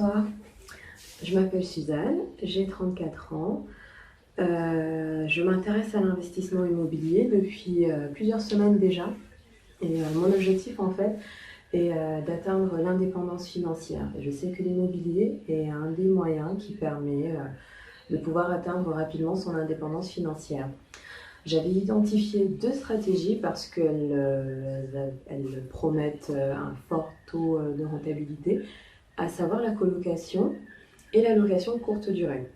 toi, je m'appelle Suzanne, j'ai 34 ans. Je m'intéresse à l'investissement immobilier depuis plusieurs semaines déjà. Et mon objectif en fait est d'atteindre l'indépendance financière. Et je sais que l'immobilier est un des moyens qui permet de pouvoir atteindre rapidement son indépendance financière. J'avais identifié deux stratégies parce qu'elles promettent un fort taux de rentabilité, à savoir la colocation et la location courte durée.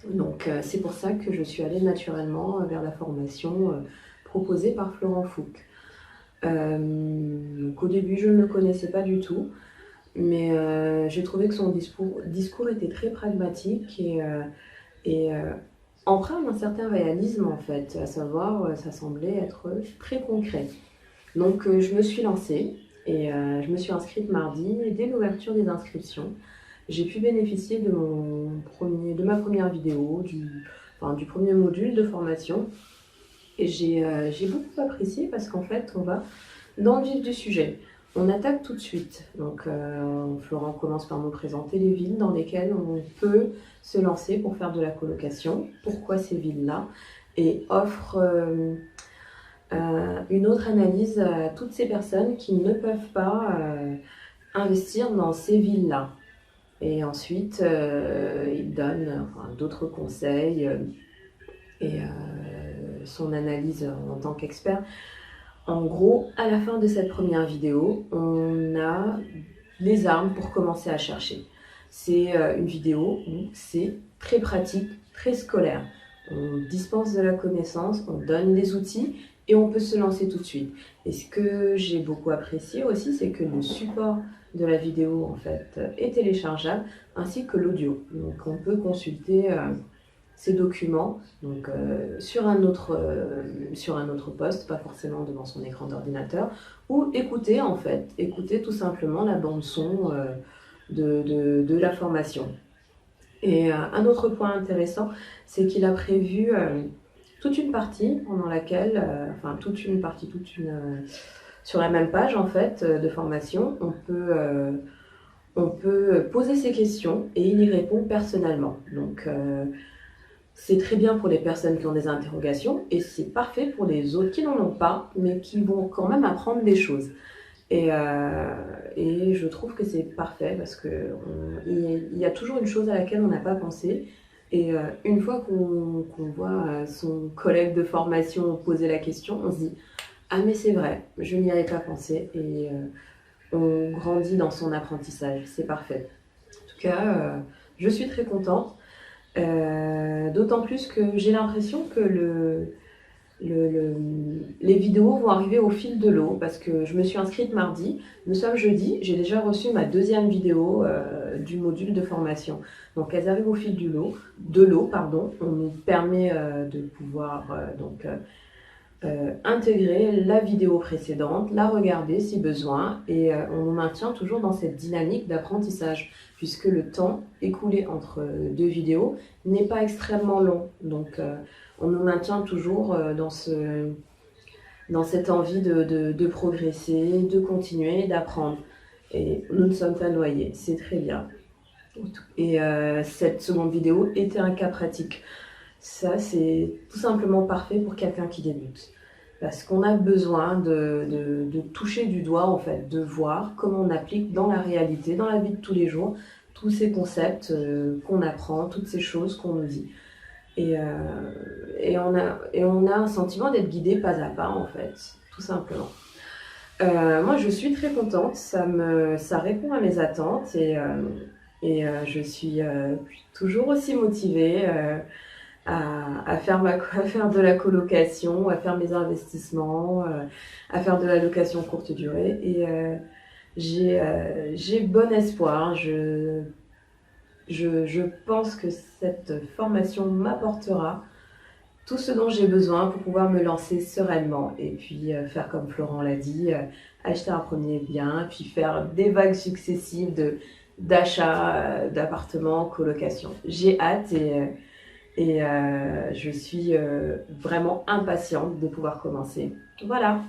Donc c'est pour ça que je suis allée naturellement vers la formation proposée par Florent Fouque. Donc au début je ne le connaissais pas du tout, mais j'ai trouvé que son discours était très pragmatique et empreint d'un certain réalisme en fait, à savoir ça semblait être très concret. Donc je me suis lancée et je me suis inscrite mardi et dès l'ouverture des inscriptions, j'ai pu bénéficier de ma première vidéo, du premier module de formation. Et j'ai beaucoup apprécié parce qu'en fait, on va dans le vif du sujet. On attaque tout de suite. Donc, Florent commence par nous présenter les villes dans lesquelles on peut se lancer pour faire de la colocation. Pourquoi ces villes-là? Et offre une autre analyse à toutes ces personnes qui ne peuvent pas investir dans ces villes-là. Et ensuite, il donne d'autres conseils et son analyse en tant qu'expert. En gros, à la fin de cette première vidéo, on a les armes pour commencer à chercher. C'est une vidéo où c'est très pratique, très scolaire. On dispense de la connaissance, on donne les outils et on peut se lancer tout de suite. Et ce que j'ai beaucoup apprécié aussi, c'est que le support de la vidéo en fait est téléchargeable ainsi que l'audio. Donc on peut consulter ces documents donc, sur un autre poste, pas forcément devant son écran d'ordinateur, ou écouter en fait, écouter tout simplement la bande son de la formation. Et un autre point intéressant, c'est qu'il a prévu toute une partie pendant laquelle, sur la même page en fait de formation, on peut poser ses questions et il y répond personnellement. Donc c'est très bien pour les personnes qui ont des interrogations et c'est parfait pour les autres qui n'en ont pas, mais qui vont quand même apprendre des choses. Et je trouve que c'est parfait parce qu'il y a toujours une chose à laquelle on n'a pas pensé. Et une fois qu'on voit son collègue de formation poser la question, on se dit « Ah mais c'est vrai, je n'y avais pas pensé » et on grandit dans son apprentissage, c'est parfait. En tout cas, je suis très contente. D'autant plus que j'ai l'impression que les vidéos vont arriver au fil de l'eau parce que je me suis inscrite mardi, nous sommes jeudi, j'ai déjà reçu ma deuxième vidéo du module de formation. Donc elles arrivent au fil de l'eau, on nous permet de pouvoir intégrer la vidéo précédente, la regarder si besoin et on nous maintient toujours dans cette dynamique d'apprentissage puisque le temps écoulé entre deux vidéos n'est pas extrêmement long. Donc on nous maintient toujours dans cette envie de progresser, de continuer, d'apprendre. Et nous ne sommes pas noyés, c'est très bien. Et cette seconde vidéo était un cas pratique. Ça, c'est tout simplement parfait pour quelqu'un qui débute. Parce qu'on a besoin de toucher du doigt, en fait, de voir comment on applique dans la réalité, dans la vie de tous les jours, tous ces concepts qu'on apprend, toutes ces choses qu'on nous dit. Et on a un sentiment d'être guidé pas à pas, en fait, tout simplement. Moi, je suis très contente, ça répond à mes attentes et je suis toujours aussi motivée à faire de la colocation, à faire mes investissements, à faire de la location courte durée. Et j'ai bon espoir. Je pense que cette formation m'apportera tout ce dont j'ai besoin pour pouvoir me lancer sereinement et puis faire comme Florent l'a dit, acheter un premier bien, puis faire des vagues successives d'achats d'appartements, colocation. J'ai hâte et je suis vraiment impatiente de pouvoir commencer. Voilà.